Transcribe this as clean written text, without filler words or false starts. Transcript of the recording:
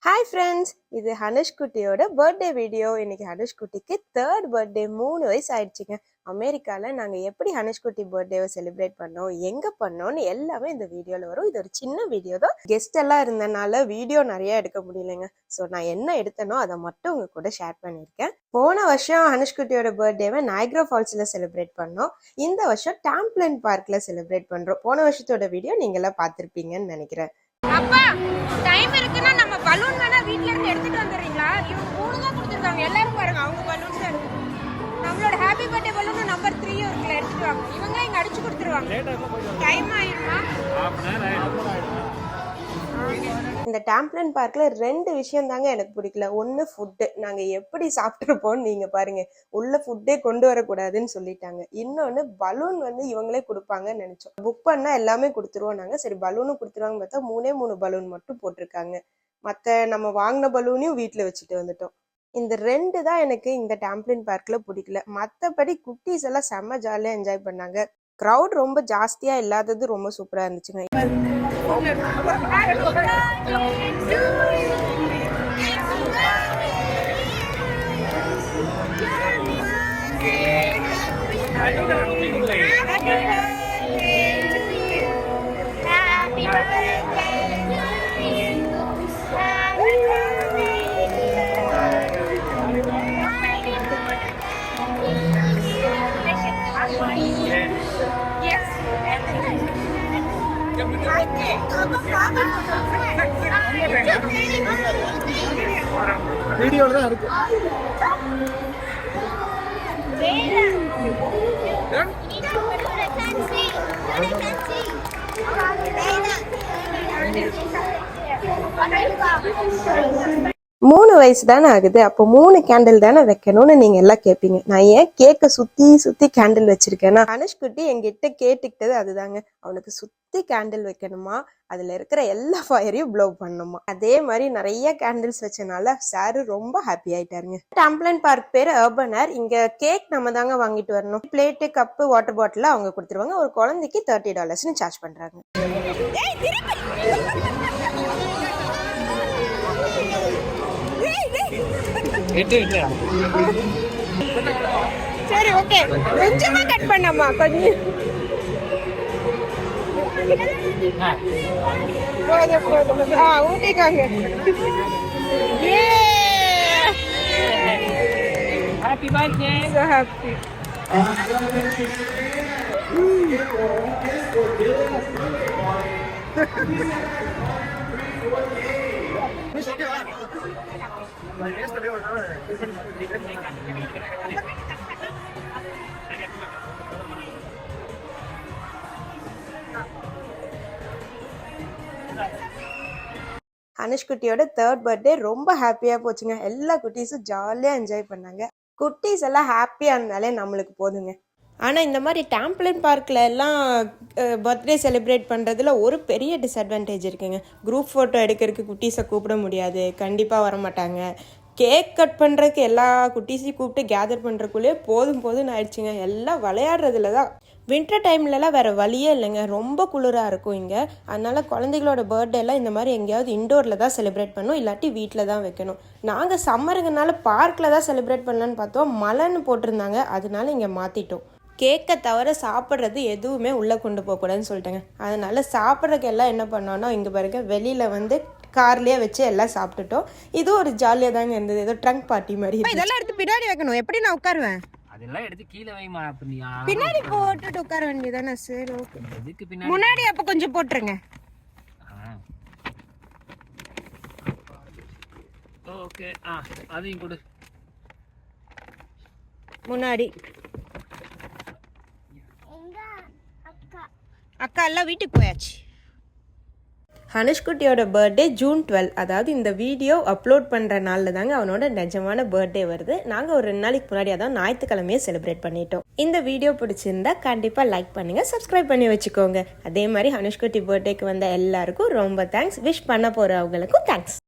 Hi friends, இது ஹனுஷ் குட்டியோட birthday video. இன்னைக்கு ஹனுஷ் குட்டிக்கு 3rd பர்த்டே, 3 வயசு ஆயிடுச்சுங்க. அமெரிக்காவில் நாங்கள் எப்படி ஹனுஷ் குட்டி பர்த்டேவை செலிப்ரேட் பண்ணோம், எங்கே பண்ணோம்னு எல்லாமே இந்த வீடியோவில் வரும். இது ஒரு சின்ன வீடியோ தான். கெஸ்ட் எல்லாம் இருந்தனால வீடியோ நிறைய எடுக்க முடியலைங்க. ஸோ நான் என்ன எடுத்தனோ அதை மட்டும் உங்க கூட ஷேர் பண்ணியிருக்கேன். போன வருஷம் ஹனுஷ் குட்டியோட பர்த்டேவை நைக்ரா ஃபால்ஸில் செலிப்ரேட் பண்ணோம். இந்த வருஷம் டாம்ப்ளின் பார்க்கில் செலிப்ரேட் பண்ணுறோம். போன வருஷத்தோட வீடியோ நீங்களாம் பார்த்துருப்பீங்கன்னு நினைக்கிறேன். அப்பா டைம் இருக்குன்னா நம்ம பலூன் வேணா வீட்ல இருந்து எடுத்துட்டு வந்துடுறீங்களா? இவங்க 3 தான் கொடுத்துருக்காங்க. எல்லாரும் பாருங்க, அவங்க பலூன்ஸ் தான் இருக்கு. நம்மளோட ஹாப்பி பர்த்டே பலூன் நம்பர் 3 இருக்குல்ல, எடுத்துட்டு வாங்க. இவங்க இங்க அடிச்சு கொடுத்துருவாங்க. டைம் ஆயிருமா? இந்த டாம்ப்ளின் பார்க்ல 2 விஷயம் தாங்க எனக்கு பிடிக்கல. ஒன்று ஃபுட்டு, நாங்கள் எப்படி சாப்பிட்ருப்போம்னு நீங்கள் பாருங்க. உள்ள ஃபுட்டே கொண்டு வரக்கூடாதுன்னு சொல்லிட்டாங்க. இன்னொன்று பலூன் இவங்களே கொடுப்பாங்கன்னு நினச்சோம். புக் பண்ணால் எல்லாமே கொடுத்துருவோம் நாங்கள். சரி பலூனும் கொடுத்துருவாங்க பார்த்தா 3 பலூன் மட்டும் போட்டிருக்காங்க. மற்ற நம்ம வாங்கின பலூனையும் வீட்டில் வச்சுட்டு வந்துட்டோம். இந்த 2 தான் எனக்கு இந்த டாம்ப்ளின் பார்க்ல பிடிக்கல. மற்றபடி குட்டீஸ் எல்லாம் செம்ம ஜாலியாக என்ஜாய் பண்ணாங்க. க்ரௌட் ரொம்ப ஜாஸ்தியாக இல்லாதது ரொம்ப சூப்பராக இருந்துச்சுங்க. வீடியோல தான் இருக்கு. மூணு வயசு தானே ஆகுது, அப்போ 3 கேண்டில் தானே வைக்கணும்னு நீங்க எல்லாம் கேட்பீங்க. நான் ஏன் கேக்க சுத்தி சுத்தி கேண்டில் வச்சிருக்கேன்னா, ஹனுஷ் குட்டி என்கிட்ட கேட்டுக்கிட்டது அதுதாங்க. அவனுக்கு சுத்தி கேண்டில் வைக்கணுமா, அதுல இருக்கிற எல்லா ஃபயரையும் ப்ளோ பண்ணணுமா. அதே மாதிரி நிறைய கேண்டில்ஸ் வச்சனால சாரு ரொம்ப ஹாப்பி ஆயிட்டாருங்க. டாம்ப்ளின் பார்க் பேரு அர்பன் ஏர். இங்க கேக் நம்ம தாங்க வாங்கிட்டு வரணும். பிளேட்டு, கப்பு, வாட்டர் பாட்டில் அவங்க கொடுத்துருவாங்க. ஒரு குழந்தைக்கு $30 சார்ஜ் பண்றாங்க. சரி ஓகே, கொஞ்சமா கட் பண்ணாமா, கொஞ்சம் ஊட்டிக்காங்க. Happy birthday. So happy. Hanush குட்டியோட 3rd பர்த்டே ரொம்ப ஹாப்பியா போச்சுங்க. எல்லா குட்டீஸும் ஜாலியா என்ஜாய் பண்ணாங்க. குட்டீஸ் எல்லாம் ஹாப்பியா இருந்தாலே நம்மளுக்கு போதுங்க. ஆனால் இந்த மாதிரி டாம்ப்ளின் பார்க்கில் எல்லாம் பர்த்டே செலிப்ரேட் பண்ணுறதுல ஒரு பெரிய டிஸ்அட்வான்டேஜ் இருக்குங்க. குரூப் ஃபோட்டோ எடுக்கிறதுக்கு குட்டீஸை கூப்பிட முடியாது, கண்டிப்பாக வரமாட்டாங்க. கேக் கட் பண்ணுறதுக்கு எல்லா குட்டீஸையும் கூப்பிட்டு கேதர் பண்ணுறக்குள்ளேயே போதும்னு ஆயிடுச்சுங்க. எல்லாம் விளையாடுறதுல தான். வின்டர் டைம்லலாம் வேறு வழியே இல்லைங்க, ரொம்ப குளிராக இருக்கும் இங்கே. அதனால் குழந்தைகளோட பர்த்டேலாம் இந்த மாதிரி எங்கேயாவது இண்டோரில் தான் செலிப்ரேட் பண்ணணும், இல்லாட்டி வீட்டில் தான் வைக்கணும். நாங்கள் சம்மருங்கனால பார்க்கில் தான் செலிப்ரேட் பண்ணலான்னு பார்த்தோம். மழைன்னு போட்டிருந்தாங்க, அதனால இங்கே மாற்றிட்டோம். கேக்கை தவிர சாப்பிட்றது எதுவுமே உள்ளே கொண்டு போகக்கூடாதுன்னு சொல்லிட்டாங்க. அதனால் சாப்பிட்றதுக்கு எல்லாம் என்ன பண்ணோன்னா, இங்கே பாருங்க வெளியில் கார்லேயே வச்சு எல்லாம் சாப்பிட்டுட்டோம். இது ஒரு ஜாலியாக தாங்க இருந்தது, ஏதோ ட்ரங்க் பார்ட்டி மாதிரி. இதெல்லாம் எடுத்து பின்னாடி வைக்கணும். எப்படி நான் உட்காருவேன்? அதெல்லாம் எடுத்து கீழே வைமா. பின்னாடி போட்டுட்டு உட்கார வேண்டியதானே? சரி ஓகே. எதுக்கு பின்னாடி? முன்னாடி அப்போ கொஞ்சம் போட்டுருங்க. ஓகே, அதையும் கொடு. முன்னாடி அக்கா எல்லாம் வீட்டுக்கு போயாச்சு. ஹனுஷ் குட்டியோட பர்த்டே ஜூன் 12. அதாவது இந்த வீடியோ அப்லோட் பண்ணுற நாளில் தாங்க அவனோட நிஜமான பர்த்டே வருது. நாங்கள் ஒரு 2 நாளைக்கு முன்னாடி அதான் ஞாயிற்றுக்கிழமையே செலிப்ரேட் பண்ணிட்டோம். இந்த வீடியோ பிடிச்சிருந்தா கண்டிப்பாக லைக் பண்ணுங்கள், சப்ஸ்கிரைப் பண்ணி வச்சுக்கோங்க. அதே மாதிரி ஹனுஷ் குட்டி பர்த்டேக்கு வந்த எல்லாருக்கும் ரொம்ப தேங்க்ஸ். விஷ் பண்ண போகிற அவங்களுக்கும் தேங்க்ஸ்.